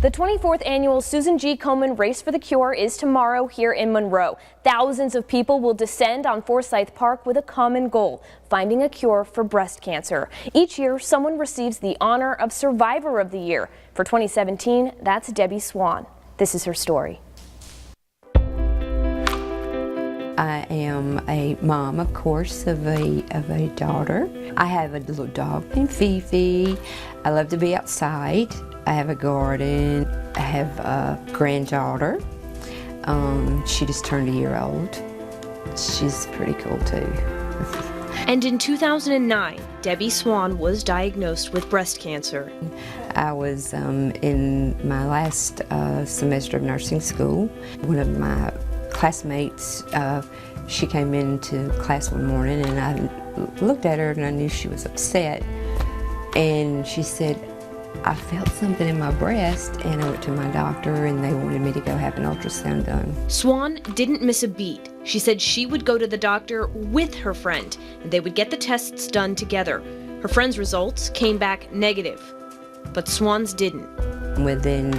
The 24th annual Susan G. Komen Race for the Cure is tomorrow here in Monroe. Thousands of people will descend on Forsyth Park with a common goal, finding a cure for breast cancer. Each year, someone receives the honor of Survivor of the Year. For 2017, that's Debbie Swan. This is her story. I am a mom, of course, of a daughter. I have a little dog named Fifi. I love to be outside. I have a garden. I have a granddaughter. She just turned a year old. She's pretty cool too. And in 2009, Debbie Swan was diagnosed with breast cancer. I was in my last semester of nursing school. One of my classmates, she came into class one morning and I looked at her and I knew she was upset. And she said, I felt something in my breast, and I went to my doctor and they wanted me to go have an ultrasound done. Swan didn't miss a beat. She said she would go to the doctor with her friend and they would get the tests done together. Her friend's results came back negative, but Swan's didn't. Within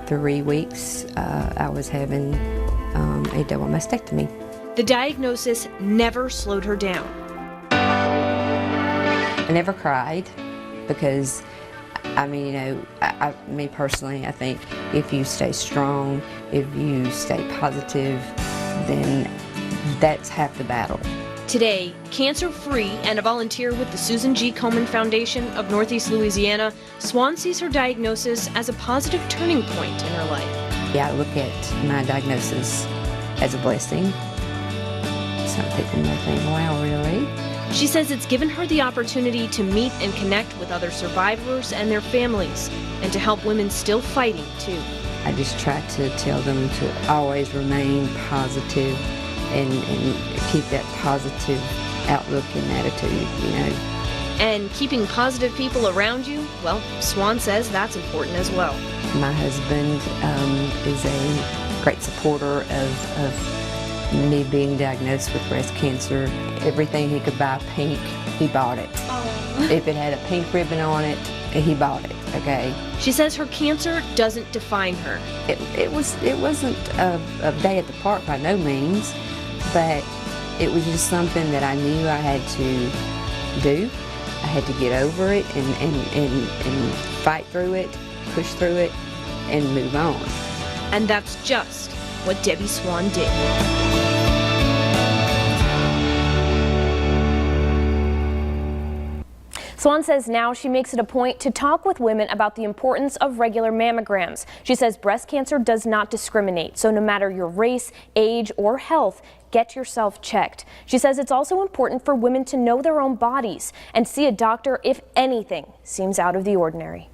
3 weeks, I was having a double mastectomy. The diagnosis never slowed her down. I never cried because, I mean, you know, me personally, I think if you stay strong, if you stay positive, then that's half the battle. Today, cancer-free and a volunteer with the Susan G. Komen Foundation of Northeast Louisiana, Swan sees her diagnosis as a positive turning point in her life. Yeah, I look at my diagnosis as a blessing. Some people may think, wow, really? She says it's given her the opportunity to meet and connect with other survivors and their families, and to help women still fighting, too. I just try to tell them to always remain positive and keep that positive outlook and attitude, you know. And keeping positive people around you, well, Swan says that's important as well. My husband is a great supporter of me being diagnosed with breast cancer. Everything he could buy pink, he bought it. Aww. If it had a pink ribbon on it, he bought it, okay? She says her cancer doesn't define her. It wasn't a day at the park by no means, but it was just something that I knew I had to do. I had to get over it and fight through it, push through it, and move on. And that's just what Debbie Swan did. Swan says now she makes it a point to talk with women about the importance of regular mammograms. She says breast cancer does not discriminate, so no matter your race, age, or health, get yourself checked. She says it's also important for women to know their own bodies and see a doctor if anything seems out of the ordinary.